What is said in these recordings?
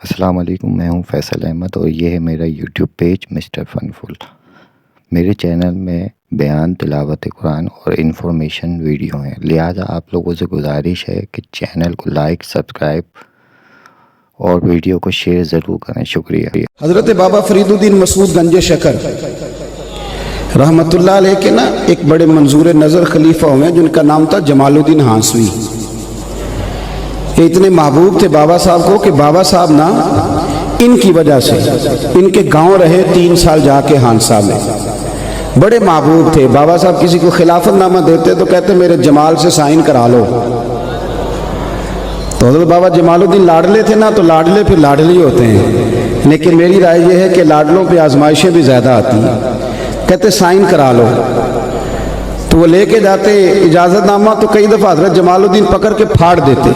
السلام علیکم، میں ہوں فیصل احمد اور یہ ہے میرا یوٹیوب پیج مسٹر فن فل۔ میرے چینل میں بیان، تلاوت قرآن اور انفارمیشن ویڈیو ہیں، لہٰذا آپ لوگوں سے گزارش ہے کہ چینل کو لائک، سبسکرائب اور ویڈیو کو شیئر ضرور کریں۔ شکریہ۔ حضرت بابا فرید الدین مسعود گنج شکر رحمت اللہ علیہ کے ایک بڑے منظور نظر خلیفہ ہوئے جن کا نام تھا جمال الدین ہانسوی۔ یہ اتنے محبوب تھے بابا صاحب کو کہ بابا صاحب ان کی وجہ سے ان کے گاؤں رہے 3 سال جا کے ہانسا میں، بڑے محبوب تھے۔ بابا صاحب کسی کو خلافت نامہ دیتے تو کہتے میرے جمال سے سائن کرا لو۔ تو حضرت بابا جمال الدین لاڈلے تھے تو لاڈلے پھر لاڈلی ہوتے ہیں، لیکن میری رائے یہ ہے کہ لاڈلوں پہ آزمائشیں بھی زیادہ آتی ہیں۔ کہتے سائن کرا لو، تو وہ لے کے جاتے اجازت نامہ، تو کئی دفعہ حضرت جمال الدین پکڑ کے پھاڑ دیتے۔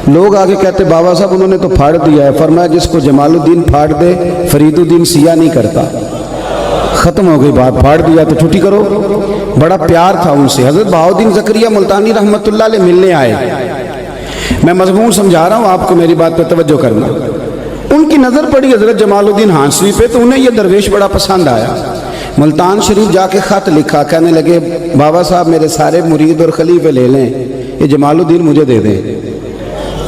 لوگ آگے کہتے بابا صاحب انہوں نے تو پھاڑ دیا ہے۔ فرمایا جس کو جمال الدین پھاڑ دے فرید الدین سیاہ نہیں کرتا۔ ختم ہو گئی بات، پھاڑ دیا تو چھٹی کرو۔ بڑا پیار تھا ان سے۔ حضرت بہاؤالدین زکریا ملتانی رحمت اللہ علیہ ملنے آئے۔ میں مضمون سمجھا رہا ہوں، آپ کو میری بات پہ توجہ کرنا۔ ان کی نظر پڑی حضرت جمال الدین ہانسوی پہ، تو انہیں یہ درویش بڑا پسند آیا۔ ملتان شریف جا کے خط لکھا، کہنے لگے بابا صاحب میرے سارے مرید اور خلیفے لے لیں، یہ جمال الدین مجھے دے دیں۔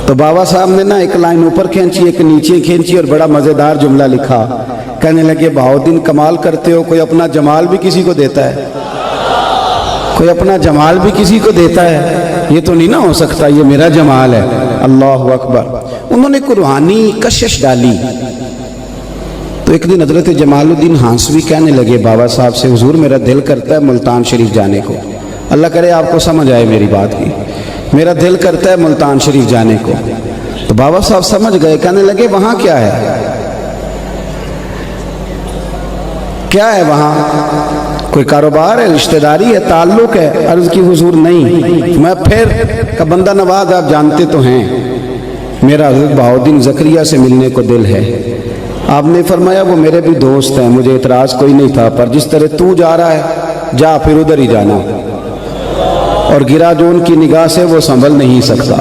تو بابا صاحب نے ایک لائن اوپر کھینچی، ایک نیچے کھینچی اور بڑا مزیدار جملہ لکھا۔ کہنے لگے بہاؤالدین کمال کرتے ہو، کوئی اپنا جمال بھی کسی کو دیتا ہے، کوئی اپنا جمال بھی کسی کو دیتا ہے، یہ تو نہیں نہ ہو سکتا، یہ میرا جمال ہے۔ اللہ اکبر۔ انہوں نے روحانی کشش ڈالی۔ تو ایک دن حضرت جمال الدین ہانسوی کہنے لگے بابا صاحب سے حضور میرا دل کرتا ہے ملتان شریف جانے کو۔ اللہ کرے آپ کو سمجھ آئے میری بات کی، میرا دل کرتا ہے ملتان شریف جانے کو۔ تو بابا صاحب سمجھ گئے، کہنے لگے وہاں کیا ہے، کیا ہے وہاں، کوئی کاروبار ہے، رشتہ داری ہے، تعلق ہے؟ عرض کی حضور نہیں، میں پھر کا بندہ نواز آپ جانتے تو ہیں، میرا حضرت بہاؤالدین زکریا سے ملنے کو دل ہے۔ آپ نے فرمایا وہ میرے بھی دوست ہیں، مجھے اعتراض کوئی نہیں تھا، پر جس طرح تو جا رہا ہے جا پھر ادھر ہی جانا، اور گرا جو ان کی نگاہ سے وہ سنبھل نہیں سکتا۔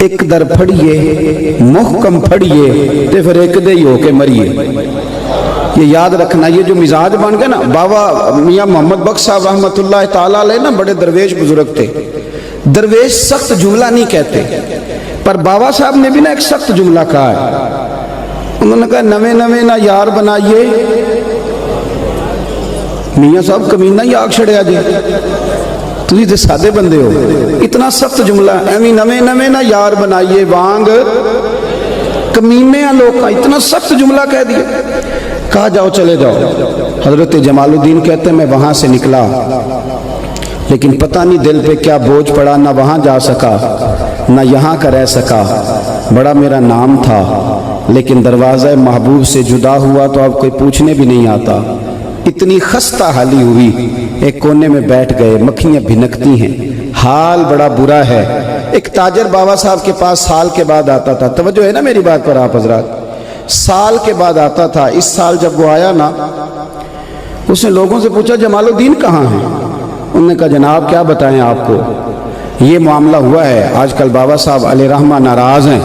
ایک در پھڑیے محکم پھڑیے تے پھر ایک دے ہی ہو کے مریے۔ یہ یاد رکھنا، یہ جو مزاج بن گیا نا، بابا میاں محمد بخش صاحب رحمت اللہ تعالیٰ علیہ بڑے درویش بزرگ تھے۔ درویش سخت جملہ نہیں کہتے، پر بابا صاحب نے بھی ایک سخت جملہ کہا ہے۔ انہوں نے کہا نویں نویں نہ یار بنائیے، میاں صاحب کمینہ ہی آگ چھڑیا جی، تُسی تے سادے بندے ہو، اتنا سخت جملہ، ایویں نویں نویں نہ یار بنائیے وانگ کمینے ہیں لوگ کا، اتنا سخت جملہ کہہ دیا۔ کہا جاؤ چلے جاؤ۔ حضرت جمال الدین کہتے ہیں میں وہاں سے نکلا، لیکن پتہ نہیں دل پہ کیا بوجھ پڑا، نہ وہاں جا سکا نہ یہاں کا رہ سکا۔ بڑا میرا نام تھا، لیکن دروازہ محبوب سے جدا ہوا تو اب کوئی پوچھنے بھی نہیں آتا۔ اتنی خستہ حالی ہوئی، ایک کونے میں بیٹھ گئے، مکھیاں بھنکتی ہیں، حال بڑا برا ہے۔ ایک تاجر بابا صاحب کے پاس سال کے بعد آتا تھا، توجہ ہے نا میری بات پر آپ حضرات، سال کے بعد آتا تھا۔ اس سال جب وہ آیا اس نے لوگوں سے پوچھا جمال الدین کہاں ہیں؟ انہوں نے کہا جناب کیا بتائیں آپ کو، یہ معاملہ ہوا ہے، آج کل بابا صاحب علیہ رحمہ ناراض ہیں۔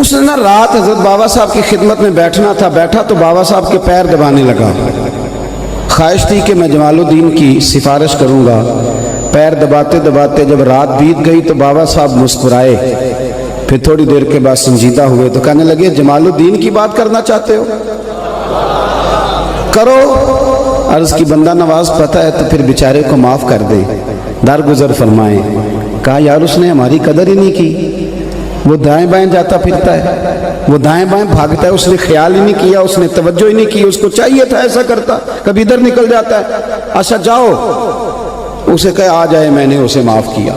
اس نے رات حضرت بابا صاحب کی خدمت میں بیٹھنا تھا، بیٹھا تو بابا صاحب کے پیر دبانے لگا۔ خواہش تھی کہ میں جمال الدین کی سفارش کروں گا۔ پیر دباتے دباتے جب رات بیت گئی تو بابا صاحب مسکرائے، پھر تھوڑی دیر کے بعد سنجیدہ ہوئے تو کہنے لگے جمال الدین کی بات کرنا چاہتے ہو، کرو۔ عرض کی بندہ نواز پتہ ہے تو پھر بیچارے کو معاف کر دے، درگزر فرمائیں۔ کہا یار اس نے ہماری قدر ہی نہیں کی، وہ دائیں بائیں جاتا پھرتا ہے، وہ دائیں بائیں بھاگتا ہے، اس نے خیال ہی نہیں کیا، اس نے توجہ ہی نہیں کی، اس کو چاہیے تھا ایسا کرتا، کبھی ادھر نکل جاتا ہے۔ اچھا جاؤ، اسے کہے آ جائے، میں نے اسے معاف کیا۔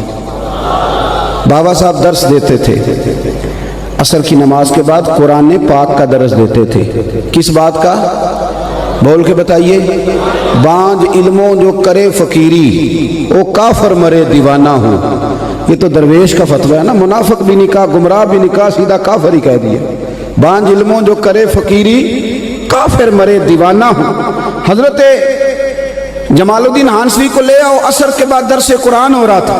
بابا صاحب درس دیتے تھے، عصر کی نماز کے بعد قرآن پاک کا درس دیتے تھے۔ کس بات کا؟ بول کے بتائیے۔ بانج علموں جو کرے فقیری، او کافر مرے دیوانہ ہو۔ یہ تو درویش کا فتویٰ ہے نا، منافق بھی نہیں کہا، گمراہ بھی نہیں کہا، سیدھا کافر ہی کہہ دیا۔ بانج علموں جو کرے فقیری، کافر مرے دیوانہ ہو۔ حضرت جمال الدین ہانسوی کو لے آؤ، عصر کے بعد درس قرآن ہو رہا تھا۔